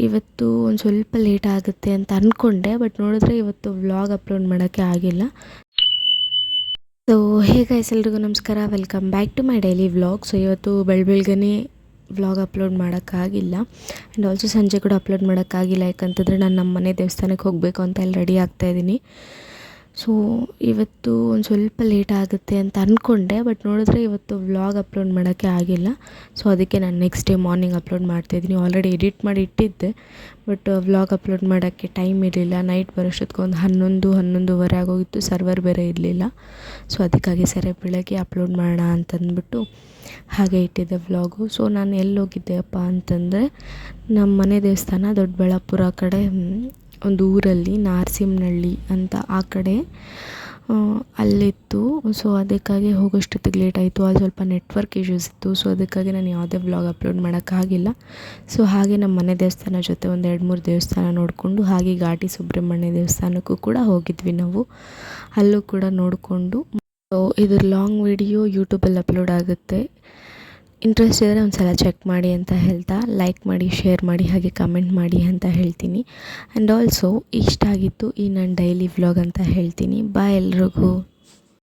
ಇವತ್ತು ಒಂದು ಸ್ವಲ್ಪ ಲೇಟ್ ಆಗುತ್ತೆ ಅಂತ ಅಂದ್ಕೊಂಡೆ, ಬಟ್ ನೋಡಿದ್ರೆ ಇವತ್ತು ವ್ಲಾಗ್ ಅಪ್ಲೋಡ್ ಮಾಡೋಕ್ಕೆ ಆಗಿಲ್ಲ. ಸೊ ಹೇ ಗೈಸ್, ಎಲ್ರಿಗೂ ನಮಸ್ಕಾರ, welcome back to my daily vlog. So ಇವತ್ತು ಬೆಳಗ್ಗೆನೇ ವ್ಲಾಗ್ ಅಪ್ಲೋಡ್ ಮಾಡೋಕ್ಕಾಗಿಲ್ಲ, ಆ್ಯಂಡ್ ಆಲ್ಸೋ ಸಂಜೆ ಕೂಡ ಅಪ್ಲೋಡ್ ಮಾಡೋಕ್ಕಾಗಿಲ್ಲ. ಯಾಕಂತಂದರೆ ನಾನು ನಮ್ಮ ಮನೆ ದೇವಸ್ಥಾನಕ್ಕೆ ಹೋಗಬೇಕು ಅಂತ ಅಲ್ಲಿ ರೆಡಿ ಆಗ್ತಾಯಿದ್ದೀನಿ. ಸೊ ಇವತ್ತು ಒಂದು ಸ್ವಲ್ಪ ಲೇಟ್ ಆಗುತ್ತೆ ಅಂತ ಅಂದ್ಕೊಂಡೆ, ಬಟ್ ನೋಡಿದ್ರೆ ಇವತ್ತು ವ್ಲಾಗ್ ಅಪ್ಲೋಡ್ ಮಾಡೋಕ್ಕೆ ಆಗಿಲ್ಲ. ಸೊ ಅದಕ್ಕೆ ನಾನು ನೆಕ್ಸ್ಟ್ ಡೇ ಮಾರ್ನಿಂಗ್ ಅಪ್ಲೋಡ್ ಮಾಡ್ತಾಯಿದ್ದೀನಿ. ಆಲ್ರೆಡಿ ಎಡಿಟ್ ಮಾಡಿ ಇಟ್ಟಿದ್ದೆ, ಬಟ್ ವ್ಲಾಗ್ ಅಪ್ಲೋಡ್ ಮಾಡೋಕ್ಕೆ ಟೈಮ್ ಇರಲಿಲ್ಲ. ನೈಟ್ ಬರೋಷ್ಟೊತ್ತಿಗೆ ಒಂದು 11-11:30 ಆಗೋಗಿತ್ತು. ಸರ್ವರ್ ಬೇರೆ ಇರಲಿಲ್ಲ. ಸೊ ಅದಕ್ಕಾಗಿ ಸರಿ ಬೆಳಗ್ಗೆ ಅಪ್ಲೋಡ್ ಮಾಡೋಣ ಅಂತಂದ್ಬಿಟ್ಟು ಹಾಗೆ ಇಟ್ಟಿದ್ದೆ ವ್ಲಾಗು. ಸೊ ನಾನು ಎಲ್ಲಿ ಹೋಗಿದ್ದೆಯಪ್ಪ ಅಂತಂದರೆ, ನಮ್ಮ ಮನೆ ದೇವಸ್ಥಾನ ದೊಡ್ಡಬಳ್ಳಾಪುರ ಕಡೆ ಒಂದು ಊರಲ್ಲಿ ನಾರಸಿಂಹನಹಳ್ಳಿ ಅಂತ ಆ ಕಡೆ ಅಲ್ಲಿತ್ತು. ಸೊ ಅದಕ್ಕಾಗಿ ಹೋಗೋಷ್ಟೊತ್ತಿಗೆ ಲೇಟ್ ಆಯಿತು. ಅಲ್ಲಿ ಸ್ವಲ್ಪ ನೆಟ್ವರ್ಕ್ ಇಶ್ಯೂಸ್ ಇತ್ತು. ಸೊ ಅದಕ್ಕಾಗಿ ನಾನು ಯಾವುದೇ ವ್ಲಾಗ್ ಅಪ್ಲೋಡ್ ಮಾಡೋಕ್ಕಾಗಿಲ್ಲ. ಸೊ ಹಾಗೆ ನಮ್ಮ ಮನೆ ದೇವಸ್ಥಾನ ಜೊತೆ ಒಂದು 2-3 ದೇವಸ್ಥಾನ ನೋಡಿಕೊಂಡು ಹಾಗೆ ಘಾಟಿ ಸುಬ್ರಹ್ಮಣ್ಯ ದೇವಸ್ಥಾನಕ್ಕೂ ಕೂಡ ಹೋಗಿದ್ವಿ ನಾವು. ಅಲ್ಲೂ ಕೂಡ ನೋಡಿಕೊಂಡು, ಸೊ ಇದ್ರ ಲಾಂಗ್ ವಿಡಿಯೋ ಯೂಟ್ಯೂಬಲ್ಲಿ ಅಪ್ಲೋಡ್ ಆಗುತ್ತೆ. ಇಂಟ್ರೆಸ್ಟ್ ಇದ್ದರೆ ಒಂದು ಸಲ ಚೆಕ್ ಮಾಡಿ ಅಂತ ಹೇಳ್ತಾ, ಲೈಕ್ ಮಾಡಿ, ಶೇರ್ ಮಾಡಿ, ಹಾಗೆ ಕಮೆಂಟ್ ಮಾಡಿ ಅಂತ ಹೇಳ್ತೀನಿ. ಆ್ಯಂಡ್ ಆಲ್ಸೋ ಇಷ್ಟ ಆಗಿತ್ತು ಈ ನನ್ನ ಡೈಲಿ ವ್ಲಾಗ್ ಅಂತ ಹೇಳ್ತೀನಿ. ಬಾಯ್ ಎಲ್ರಿಗೂ.